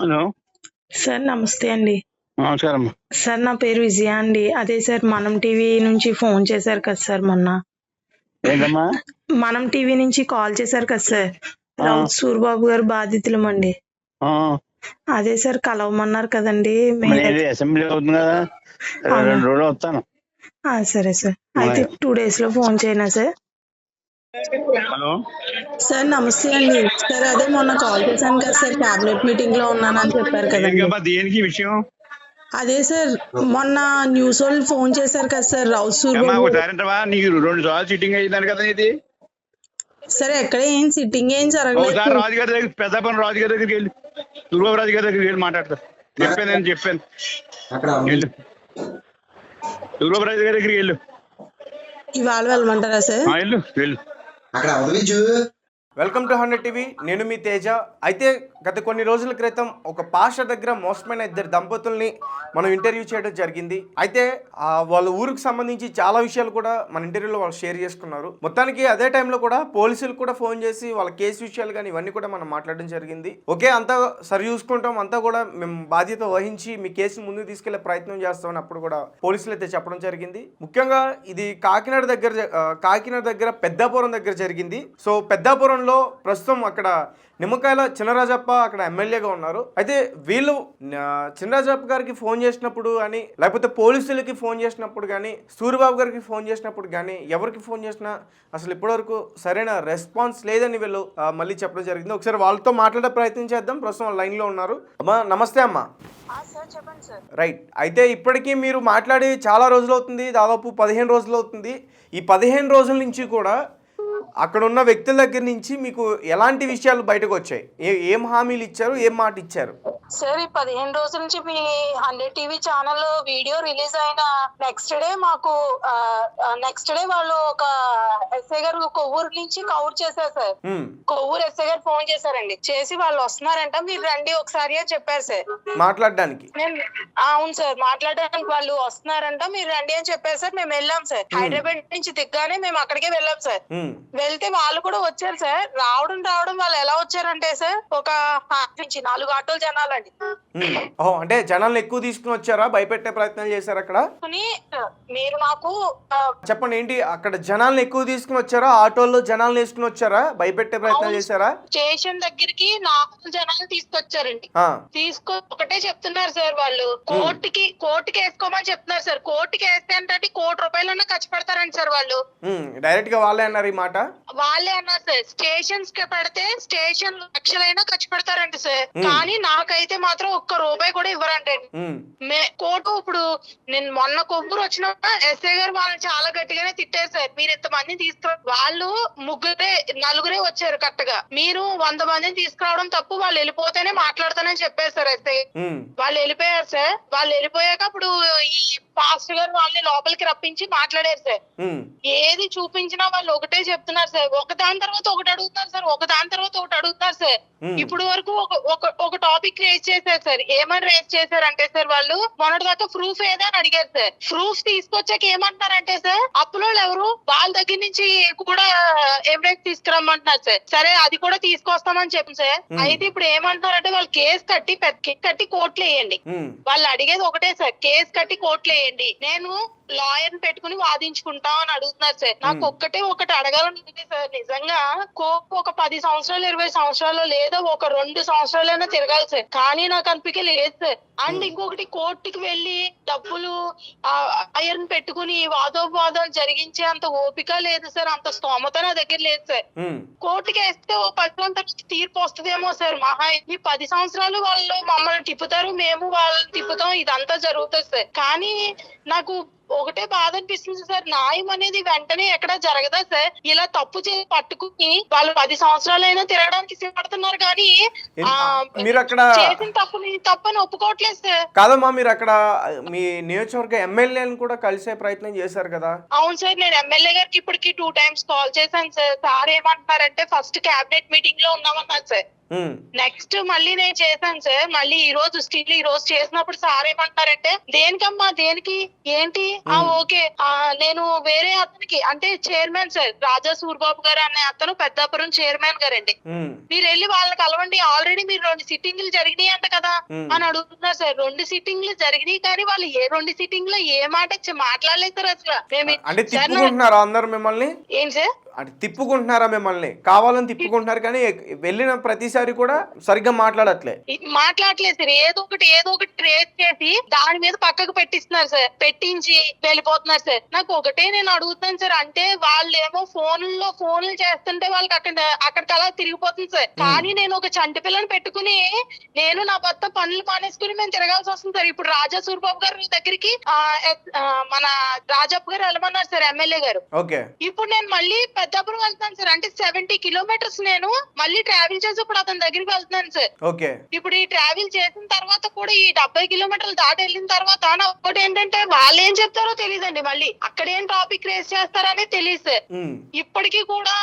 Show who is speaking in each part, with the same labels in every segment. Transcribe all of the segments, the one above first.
Speaker 1: Hello
Speaker 2: sir నమస్తే అండి.
Speaker 1: నమస్కారం.
Speaker 2: సార్ నా పేరు విజయ అండి. అదే సార్ మనం టీవీ నుంచి ఫోన్ చేశారు కదా సార్ మొన్న.
Speaker 1: ఏంటమ్మా?
Speaker 2: మనం టీవీ నుంచి కాల్ చేశారు కదా సార్.
Speaker 1: ఆ,
Speaker 2: రౌత్ సూరిబాబు గారు బాధితులమండి.
Speaker 1: ఆ,
Speaker 2: అదే సార్ కలవమన్నారు కదండి.
Speaker 1: మరి ఏంటి అసెంబ్లీ అవుతుంది కదా,
Speaker 2: అవునా?
Speaker 1: 2 రోజులు వస్తాను.
Speaker 2: సరే సార్. అయితే 2 days లో ఫోన్ చేయనా సార్?
Speaker 1: హలో
Speaker 2: సార్ నమస్తే అండి. సార్ అదే మొన్న కాల్ చేశాను కదా సార్, క్యాబినెట్ మీటింగ్ లో ఉన్నానని చెప్పారు కదండి.
Speaker 1: ఏంటమ్మా, దేనికి విషయం?
Speaker 2: అదే సార్ మొన్న న్యూస్ వాళ్ళు ఫోన్ చేశారు కదా సార్, రౌత్
Speaker 1: అమ్మా
Speaker 2: సూరిబాబు.
Speaker 1: ఒకసారి అంటావా, నీకు 2 సార్లు సిట్టింగ్ అయ్యిందని కదా ఇది.
Speaker 2: సరే ఎక్కడ ఏం సిట్టింగ్ ఏం జరగలేదు
Speaker 1: ఒకసారి
Speaker 2: సార్.
Speaker 1: రాజుగారి దగ్గర, పెద్దపల్లి రాజుగారి దగ్గరికి వెళ్ళి, దుర్బాబు రాజు గారి దగ్గరికి వెళ్ళి మాట్లాడతా. చెప్పాను వెళ్ళు, దుర్బాబు రాజు గారి దగ్గరికి వెళ్ళు.
Speaker 2: ఇవాళ వెళ్ళమంటారా సార్?
Speaker 1: వెళ్ళు వెళ్ళు.
Speaker 3: Welcome to 100 TV. నేను మీ తేజ. అయితే గత కొన్ని రోజుల క్రితం ఒక పాస్టర్ దగ్గర మోసమైన 2 దంపతుల్ని మనం ఇంటర్వ్యూ చేయడం జరిగింది. అయితే వాళ్ళ ఊరికి సంబంధించి చాలా విషయాలు కూడా మన ఇంటర్వ్యూలో వాళ్ళు షేర్ చేసుకున్నారు. మొత్తానికి అదే టైంలో కూడా పోలీసులు కూడా ఫోన్ చేసి వాళ్ళ కేసు విషయాలు కానీ ఇవన్నీ కూడా మనం మాట్లాడడం జరిగింది. ఓకే, అంతా సరి చూసుకుంటాం, అంతా కూడా మేము బాధ్యత వహించి మీ కేసును ముందుకు తీసుకెళ్లే ప్రయత్నం చేస్తామని అప్పుడు కూడా పోలీసులు అయితే చెప్పడం జరిగింది. ముఖ్యంగా ఇది కాకినాడ దగ్గర పెద్దాపురం దగ్గర జరిగింది. సో పెద్దాపురంలో ప్రస్తుతం అక్కడ నిమ్మకాయల చినరాజప్ప అక్కడ ఎమ్మెల్యేగా ఉన్నారు. అయితే వీళ్ళు చినరాజప్ప గారికి ఫోన్ చేసినప్పుడు కానీ, లేకపోతే పోలీసులకి ఫోన్ చేసినప్పుడు కానీ, సూరిబాబు గారికి ఫోన్ చేసినప్పుడు కానీ, ఎవరికి ఫోన్ చేసినా అసలు ఇప్పటివరకు సరైన రెస్పాన్స్ లేదని వీళ్ళు మళ్ళీ చెప్పడం జరిగింది. ఒకసారి వాళ్ళతో మాట్లాడే ప్రయత్నం చేద్దాం. ప్రస్తుతం వాళ్ళు లైన్లో ఉన్నారు. అమ్మా నమస్తే అమ్మా. రైట్. అయితే ఇప్పటికీ మీరు మాట్లాడి చాలా రోజులు అవుతుంది, దాదాపు 15 రోజులు అవుతుంది. ఈ 15 రోజుల నుంచి కూడా అక్కడ ఉన్న వ్యక్తుల దగ్గర నుంచి మీకు ఎలాంటి విషయాలు బయటకు వచ్చాయి? ఏం హామీలు ఇచ్చారు, ఏం మాట ఇచ్చారు?
Speaker 2: సార్ ఈ 15 రోజుల నుంచి మీ 100 టీవీ ఛానల్ వీడియో రిలీజ్ అయిన నెక్స్ట్ డే వాళ్ళు ఒక ఎస్ఐ గారు కొవ్వూరు నుంచి కవర్ చేశారు సార్. కొవ్వూరు ఎస్ఐ గారు ఫోన్ చేశారండి. చేసి వాళ్ళు వస్తున్నారంట, మీరు రండి ఒకసారి అని చెప్పారు సార్
Speaker 3: మాట్లాడడానికి.
Speaker 2: అవును సార్, మాట్లాడడానికి వాళ్ళు వస్తున్నారంట, మీరు రండి అని చెప్పారు సార్. మేము వెళ్ళాం సార్. హైదరాబాద్ నుంచి దిగ్గానే మేము అక్కడికే వెళ్ళాం సార్. వెళ్తే వాళ్ళు కూడా వచ్చారు సార్. రావడం వాళ్ళు ఎలా వచ్చారంటే సార్, ఒక 4 ఆటోలు జనాలండి.
Speaker 3: అంటే జనాలను ఎక్కువ తీసుకుని వచ్చారా? భయపెట్టే ప్రయత్నాలు చేశారు అక్కడ?
Speaker 2: మీరు నాకు
Speaker 3: చెప్పండి, ఏంటి అక్కడ జనాలను ఎక్కువ తీసుకుని వచ్చారా? ఆటోల్లో జనాలను వేసుకుని వచ్చారా? భయపెట్టే ప్రయత్నాలు చేశారా?
Speaker 2: స్టేషన్ దగ్గరికి 4 జనాలు తీసుకొచ్చారండి. ఒకటే చెప్తున్నారు సార్, వాళ్ళు కోర్టుకి వేసుకోమని చెప్తున్నారు సార్. కోర్టుకి వేస్తే అంటే ₹1,00,00,000 ఖర్చు పెడతారండి సార్ వాళ్ళు.
Speaker 3: డైరెక్ట్ గా వాళ్ళే అన్నారు ఈ మాట.
Speaker 2: వాళ్ళే అన్నారు సార్, స్టేషన్స్ కి పెడితే స్టేషన్ లక్షలైనా ఖర్చు పెడతారండి సార్. కానీ నాకైతే మాత్రం ₹1 కూడా ఇవ్వరండి. కోర్టు ఇప్పుడు నేను మొన్న కొవ్వూరు వచ్చిన ఎస్ఐ గారు వాళ్ళని చాలా గట్టిగానే తిట్టారు సార్. మీరు ఇంతమందిని వాళ్ళు నలుగురే వచ్చారు కరెక్ట్ గా. మీరు 100 మందిని తీసుకురావడం తప్పు, వాళ్ళు వెళ్ళిపోతేనే మాట్లాడతానని చెప్పారు సార్ ఎస్ఐ. వాళ్ళు వెళ్ళిపోయారు సార్. వాళ్ళు వెళ్ళిపోయాక అప్పుడు ఈ పాస్టర్ గారు వాళ్ళని లోపలికి రప్పించి మాట్లాడారు సార్. ఏది చూపించినా వాళ్ళు ఒకటే చెప్తున్నారు సార్. ఒకదాని తర్వాత ఒకటి అడుగుతున్నారు సార్, ఒకదాని తర్వాత ఒకటి అడుగుతున్నారు సార్. ఇప్పుడు వరకు ఒక టాపిక్ రేస్ చేశారు సార్. ఏమని రేస్ చేశారంటే సార్, వాళ్ళు మొన్నటిదాకా ప్రూఫ్ ఏదని అడిగారు సార్. ప్రూఫ్ తీసుకొచ్చాక ఏమంటున్నారంటే సార్, అప్పులోళ్ళు ఎవరు వాళ్ళ దగ్గర నుంచి కూడా ఎవిడెన్స్ తీసుకురమ్మంటున్నారు సార్. సరే అది కూడా తీసుకొస్తామని చెప్పి సార్. అయితే ఇప్పుడు ఏమంటున్నారంటే, వాళ్ళు కేసు కట్టి కోర్టులో వేయండి. వాళ్ళు అడిగేది ఒకటే సార్, కేసు కట్టి కోర్టులో వేయండి, నేను లాయర్ పెట్టుకుని వాదించుకుంటా అని అడుగుతున్నారు సార్. నాకు ఒకటి అడగాలని సార్, నిజంగా కోర్టు ఒక 10 సంవత్సరాలు 20 సంవత్సరాలు లేదా ఒక 2 సంవత్సరాలైనా తిరగాలి సార్. కానీ నాకు అనిపించే లేదు సార్. అండ్ ఇంకొకటి, కోర్టుకి వెళ్ళి డబ్బులు లాయర్ పెట్టుకుని వాదోపవాదాలు జరిగించే అంత ఓపిక లేదు సార్, అంత స్తోమత నా దగ్గర లేదు సార్. కోర్టుకి వేస్తే ఓ 10 సంవత్సరాల తర్వాత తీర్పు వస్తుందేమో సార్. మహా ఈ 10 సంవత్సరాలు వాళ్ళు మమ్మల్ని తిప్పుతారు, మేము వాళ్ళని తిప్పుతాం, ఇదంతా జరుగుతుంది సార్. కానీ నాకు ఒకటే బాధ అనిపిస్తుంది సార్, న్యాయం అనేది వెంటనే ఎక్కడ జరగదా సార్? ఇలా తప్పు చేసి పట్టుకుని వాళ్ళు 10 సంవత్సరాలైనా తిరగడానికి సిద్ధపడుతున్నారు, కానీ
Speaker 3: మీరు అక్కడ
Speaker 2: చేసిన తప్పని ఒప్పుకోవట్లేదు సార్.
Speaker 3: కాదమ్మా, మీరు అక్కడ మీ నియోజకవర్గ ఎమ్మెల్యేలను కూడా కలిసే ప్రయత్నం చేశారు కదా?
Speaker 2: అవును సార్, నేను ఎమ్మెల్యే గారికి ఇప్పటికి 2 times కాల్ చేశాను సార్. సార్ ఏమంటున్నారంటే, ఫస్ట్ క్యాబినెట్ మీటింగ్ లో ఉన్నామన్నారు సార్. నెక్స్ట్ మళ్ళీ నేను చేశాను సార్. మళ్ళీ ఈ రోజు స్టిల్ ఈ రోజు చేసినప్పుడు సార్ ఏమంటారంటే దేనికమ్మా దేనికి ఏంటి ఓకే నేను వేరే అతనికి అంటే చైర్మన్ సార్ రాజా సూర్బాబు గారు అనే అతను పెద్దాపురం చైర్మన్ గారండి. మీరు వెళ్ళి వాళ్ళని కలవండి, ఆల్రెడీ మీరు 2 సిట్టింగ్లు జరిగినాయి అంట కదా అని అడుగుతున్నారు సార్. 2 సిట్టింగ్లు జరిగినాయి కానీ వాళ్ళు ఏ 2 సిట్టింగ్ లో ఏ మాట మాట్లాడలేదు సార్ అసలు.
Speaker 3: అంటే తిప్పుకుంటున్నారా అందరు మిమ్మల్ని?
Speaker 2: ఏం సార్
Speaker 3: అంటే తిప్పుకుంటున్నారా మిమ్మల్ని? కావాలని తిప్పుకుంటున్నారు కానీ వెళ్ళిన ప్రతిసారి కూడా సరిగ్గా
Speaker 2: మాట్లాడలేదు సార్. ఏదో ఒకటి రేస్ చేసి దాని మీద పక్కకు పెట్టిస్తున్నారు సార్, పెట్టించి వెళ్ళిపోతున్నారు సార్. నాకు ఒకటే నేను అడుగుతాను సార్, అంటే వాళ్ళేమో ఫోన్లు చేస్తుంటే వాళ్ళకి అక్కడికి అలా తిరిగిపోతుంది సార్. కానీ నేను ఒక చంటి పిల్లని పెట్టుకుని నేను నా భర్త పనులు మానేసుకుని మేము తిరగాల్సి వస్తుంది సార్. ఇప్పుడు రాజా సూర్బాబు గారి దగ్గరికి మన రాజప్ప గారు వెళ్ళమన్నారు సార్, ఎమ్మెల్యే గారు. ఇప్పుడు నేను మళ్ళీ పెద్దాపురం వెళ్తాను సార్. అంటే 70 కిలోమీటర్స్ నేను మళ్ళీ ట్రావెల్ చేసి ఇప్పుడు అతని దగ్గరికి వెళ్తున్నాను సార్. ఇప్పుడు ఈ ట్రావెల్ చేసిన తర్వాత కూడా ఈ 70 కిలోమీటర్లు దాటి వెళ్ళిన తర్వాత ఒకటి ఏంటంటే వాళ్ళు ఏం చెప్తారో తెలియదండి. మళ్ళీ అక్కడ ఏం టాపిక్ రేస్ చేస్తారనే తెలియదు సార్. ఇప్పటికీ కూడా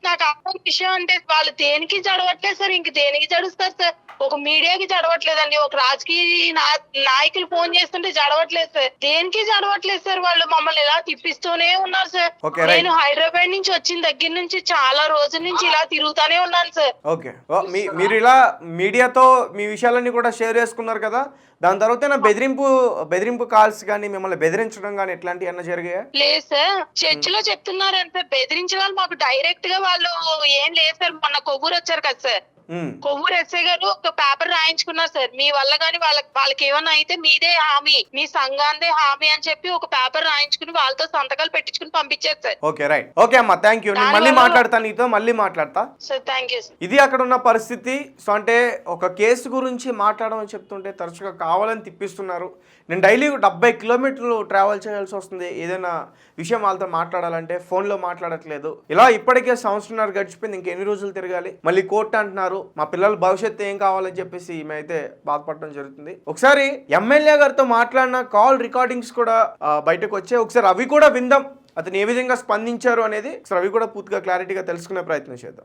Speaker 2: నాకు అర్థం విషయం అంటే వాళ్ళు దేనికి జడవట్లేదు సార్, ఇంక దేనికి జడుస్తారు సార్. ఒక మీడియాకి జడవట్లేదండి, ఒక రాజకీయ నాయకులు ఫోన్ చేస్తుంటే జడవట్లేదు సార్, దేనికి జడవట్లేదు సార్. వాళ్ళు మమ్మల్ని ఇలా తిప్పిస్తూనే ఉన్నారు సార్. నేను హైదరాబాద్ నుంచి వచ్చిన దగ్గర నుంచి చాలా రోజుల నుంచి ఇలా తిరుగుతానే ఉన్నాను సార్.
Speaker 3: మీరు ఇలా మీడియాతో మీ విషయాలన్నీ కూడా షేర్ చేసుకున్నారు కదా, దాని తర్వాత బెదిరింపు కాల్స్ కానీ మిమ్మల్ని బెదిరించడం కానీ ఎట్లాంటివి అన్న జరిగాయా?
Speaker 2: లేదు సార్, చర్చిలో చెప్తున్నారు అంటే బెదిరించడం మాకు డైరెక్ట్ గా వాళ్ళు ఏం లేదు సార్. మొన్న కొవ్వూరు వచ్చారు కదా సార్, కొవ్వూరు ఎస్ఐ గారు ఒక పేపర్ రాయించుకున్నారు సార్. మీ వల్ల గానీ వాళ్ళకి ఏమన్నా అయితే మీదే హామీ, మీ సంఘాందే హామీ అని చెప్పి ఒక పేపర్ రాయించుకుని వాళ్ళతో సంతకాలు పెట్టించుకుని పంపించారు సార్.
Speaker 3: ఓకే అమ్మా, థ్యాంక్ యూ. మళ్ళీ మాట్లాడతా నీతో, మళ్ళీ మాట్లాడతా
Speaker 2: సార్. Thank you.
Speaker 3: ఇది అక్కడ ఉన్న పరిస్థితి. సో అంటే ఒక కేసు గురించి మాట్లాడమని చెప్తుంటే తరచుగా కావాలని తిప్పిస్తున్నారు. నేను డైలీ 70 కిలోమీటర్లు ట్రావెల్ చేయాల్సి వస్తుంది. ఏదైనా విషయం వాళ్ళతో మాట్లాడాలంటే ఫోన్లో మాట్లాడట్లేదు. ఇలా ఇప్పటికే 1.5 సంవత్సరం గడిచిపోయింది, ఇంకెన్ని రోజులు తిరగాలి? మళ్ళీ కోర్టు అంటున్నారు. మా పిల్లల భవిష్యత్తు ఏం కావాలని చెప్పేసి ఈమె అయితే బాధపడటం జరుగుతుంది. ఒకసారి ఎమ్మెల్యే గారితో మాట్లాడిన కాల్ రికార్డింగ్స్ కూడా బయటకు వచ్చాయి. ఒకసారి అవి కూడా విందాం, అతను ఏ విధంగా స్పందించారు అనేది. ఒకసారి అవి కూడా పూర్తిగా క్లారిటీగా తెలుసుకునే ప్రయత్నం చేద్దాం.